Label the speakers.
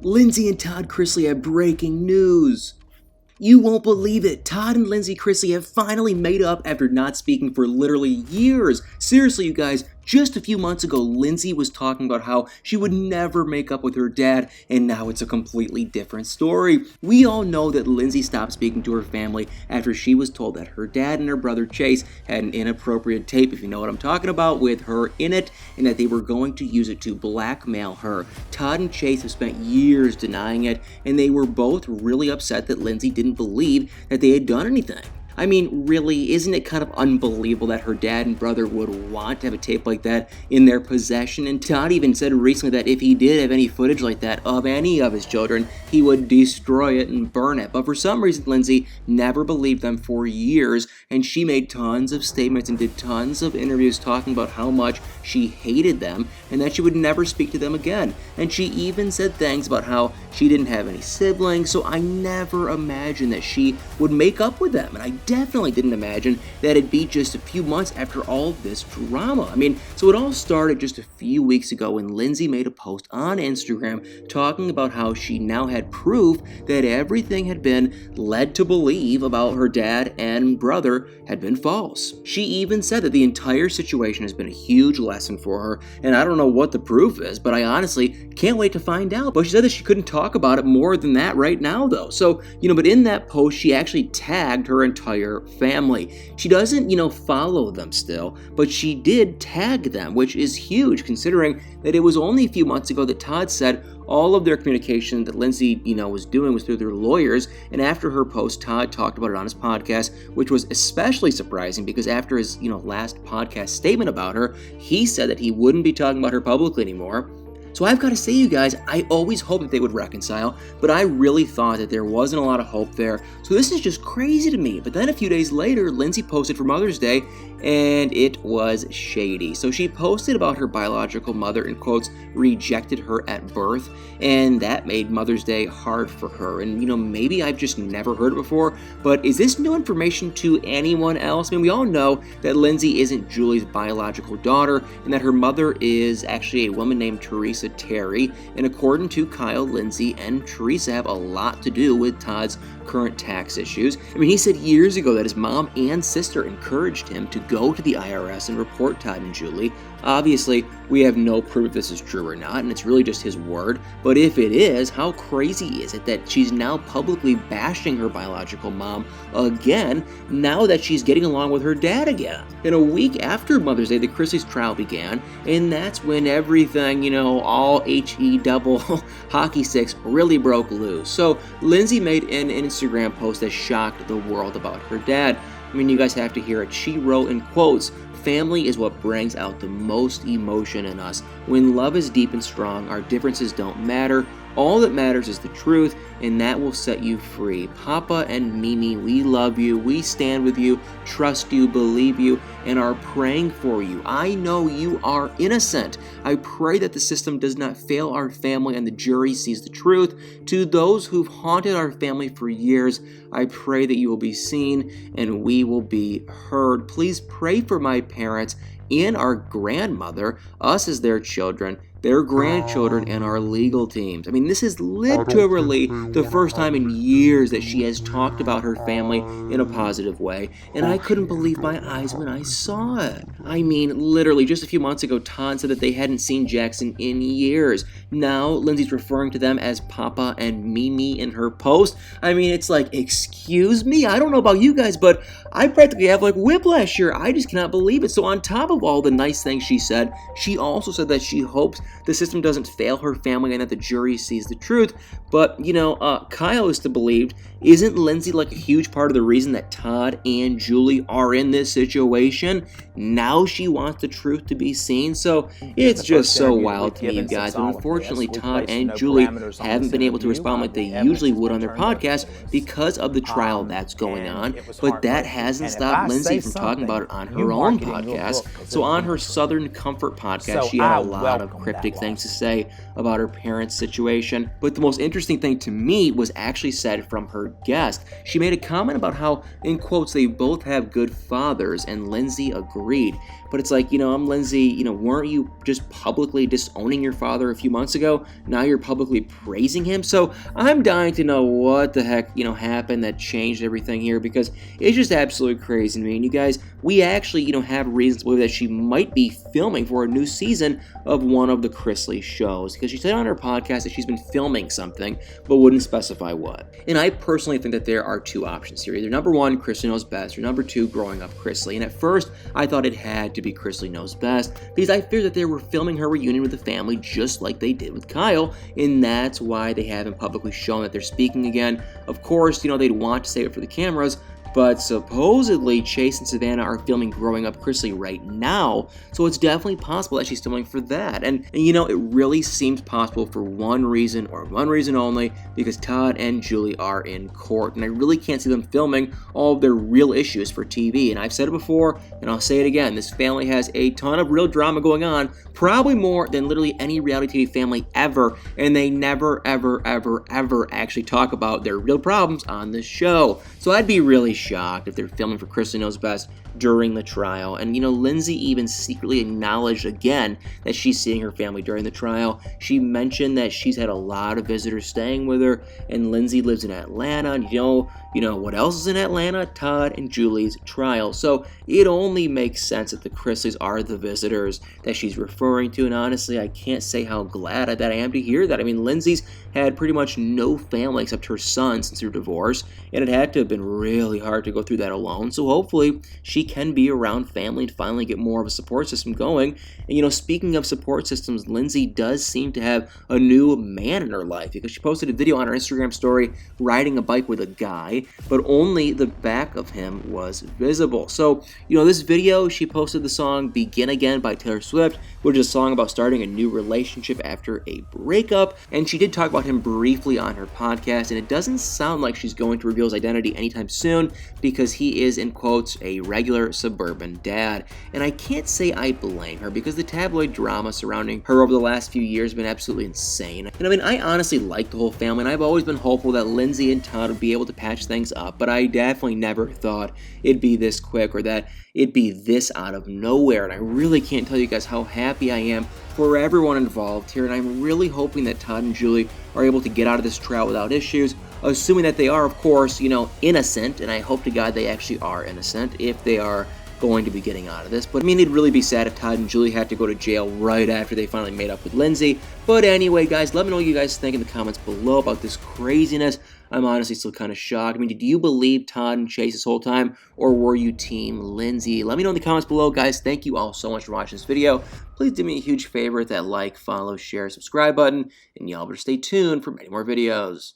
Speaker 1: Lindsie and Todd Chrisley have breaking news. You won't believe it. Todd and Lindsie Chrisley have finally made up after not speaking for literally years. Seriously, you guys, just a few months ago, Lindsie was talking about how she would never make up with her dad, and now it's a completely different story. We all know that Lindsie stopped speaking to her family after she was told that her dad and her brother Chase had an inappropriate tape, if you know what I'm talking about, with her in it, and that they were going to use it to blackmail her. Todd and Chase have spent years denying it, and they were both really upset that Lindsie didn't believe that they had done anything. I mean, really, isn't it kind of unbelievable that her dad and brother would want to have a tape like that in their possession? And Todd even said recently that if he did have any footage like that of any of his children, he would destroy it and burn it. But for some reason, Lindsie never believed them for years, and she made tons of statements and did tons of interviews talking about how much she hated them and that she would never speak to them again. And she even said things about how she didn't have any siblings, so I never imagined that she would make up with them. And I definitely didn't imagine that it'd be just a few months after all of this drama. I mean, so it all started just a few weeks ago when Lindsie made a post on Instagram talking about how she now had proof that everything had been led to believe about her dad and brother had been false. She even said that the entire situation has been a huge lesson for her, and I don't know what the proof is, but I honestly can't wait to find out. But she said that she couldn't talk about it more than that right now, though. So, but in that post, she actually tagged her entire family. She doesn't, follow them still, but she did tag them, which is huge considering that it was only a few months ago that Todd said all of their communication that Lindsie, was doing was through their lawyers. And after her post, Todd talked about it on his podcast, which was especially surprising because after his, last podcast statement about her, he said that he wouldn't be talking about her publicly anymore. So I've got to say, you guys, I always hoped that they would reconcile, but I really thought that there wasn't a lot of hope there. So this is just crazy to me. But then a few days later, Lindsie posted for Mother's Day, and it was shady. So she posted about her biological mother, in quotes, rejected her at birth, and that made Mother's Day hard for her. And, maybe I've just never heard it before, but is this new information to anyone else? I mean, we all know that Lindsie isn't Julie's biological daughter, and that her mother is actually a woman named Teresa Terry, and according to Kyle, Lindsie and Teresa have a lot to do with Todd's current tax issues. I mean, he said years ago that his mom and sister encouraged him to go to the IRS and report Todd and Julie. Obviously, we have no proof if this is true or not, and it's really just his word. But if it is, how crazy is it that she's now publicly bashing her biological mom again, now that she's getting along with her dad again? And a week after Mother's Day, the Chrisleys' trial began, and that's when everything, all HE double hockey sticks really broke loose. So Lindsie made an Instagram post that shocked the world about her dad. I mean, you guys have to hear it. She wrote in quotes, "Family is what brings out the most emotion in us. When love is deep and strong, our differences don't matter. All that matters is the truth, and that will set you free. Papa and Mimi, we love you, we stand with you, trust you, believe you, and are praying for you. I know you are innocent. I pray that the system does not fail our family and the jury sees the truth. To those who've haunted our family for years, I pray that you will be seen and we will be heard. Please pray for my parents and our grandmother, us as their children, their grandchildren, and our legal teams." I mean, this is literally the first time in years that she has talked about her family in a positive way, and I couldn't believe my eyes when I saw it. I mean, literally, just a few months ago, Todd said that they hadn't seen Jackson in years. Now, Lindsay's referring to them as Papa and Mimi in her post. I mean, it's like, excuse me? I don't know about you guys, but I practically have whiplash here. I just cannot believe it. So on top of all the nice things she said, she also said that she hopes the system doesn't fail her family and that the jury sees the truth. But, Kyle is to believe, isn't Lindsie a huge part of the reason that Todd and Julie are in this situation? Now she wants the truth to be seen. So it's just so wild to me, you guys. But unfortunately, Todd and Julie haven't been able to respond like they usually would on their podcast because of the trial that's going on. But that hasn't stopped Lindsie from talking about it on her own podcast. So on her Southern Comfort podcast, she had a lot of cryptic cryptic things to say about her parents' situation. But the most interesting thing to me was actually said from her guest. She made a comment about how, in quotes, they both have good fathers, and Lindsie agreed. But it's like, I'm Lindsie, weren't you just publicly disowning your father a few months ago? Now you're publicly praising him? So I'm dying to know what the heck, happened that changed everything here, because it's just absolutely crazy to me. And you guys, we actually, have reasons to believe that she might be filming for a new season of one of the Chrisley shows, because she said on her podcast that she's been filming something, but wouldn't specify what. And I personally think that there are two options here. Either number one, Chrisley Knows Best, or number two, Growing Up Chrisley. And at first, I thought it had to be Chrisley Knows Best, because I feared that they were filming her reunion with the family just like they did with Kyle, and that's why they haven't publicly shown that they're speaking again. Of course, they'd want to save it for the cameras, but supposedly Chase and Savannah are filming Growing Up Chrisley right now, so it's definitely possible that she's filming for that. And it really seems possible for one reason, or one reason only, because Todd and Julie are in court, and I really can't see them filming all of their real issues for TV. And I've said it before, and I'll say it again, this family has a ton of real drama going on, probably more than literally any reality TV family ever, and they never, ever, ever, ever actually talk about their real problems on this show. So I'd be really shocked if they're filming for Chrisley Knows Best during the trial. And Lindsie even secretly acknowledged again that she's seeing her family during the trial. She mentioned that she's had a lot of visitors staying with her, and Lindsie lives in Atlanta. And what else is in Atlanta? Todd and Julie's trial. So it only makes sense that the Chrisleys are the visitors that she's referring to. And honestly, I can't say how glad that I am to hear that. I mean, Lindsay's had pretty much no family except her son since her divorce, and it had to have been really hard to go through that alone. So hopefully she can be around family and finally get more of a support system going. And speaking of support systems, Lindsie does seem to have a new man in her life, because she posted a video on her Instagram story riding a bike with a guy, but only the back of him was visible. So, this video, she posted the song Begin Again by Taylor Swift, which is a song about starting a new relationship after a breakup, and she did talk about him briefly on her podcast, and it doesn't sound like she's going to reveal his identity anytime soon, because he is, in quotes, a regular suburban dad. And I can't say I blame her, because the tabloid drama surrounding her over the last few years has been absolutely insane. And I honestly like the whole family, and I've always been hopeful that Lindsie and Todd would be able to patch things up, but I definitely never thought it'd be this quick, or that it'd be this out of nowhere. And I really can't tell you guys how happy I am for everyone involved here, and I'm really hoping that Todd and Julie are able to get out of this trial without issues, assuming that they are, of course, innocent, and I hope to God they actually are innocent if they are going to be getting out of this. But it'd really be sad if Todd and Julie had to go to jail right after they finally made up with Lindsie. But anyway, guys, let me know what you guys think in the comments below about this craziness. I'm honestly still kind of shocked. Did you believe Todd and Chase this whole time, or were you team Lindsie? Let me know in the comments below, guys. Thank you all so much for watching this video. Please do me a huge favor, hit that like, follow, share, subscribe button, and y'all better stay tuned for many more videos.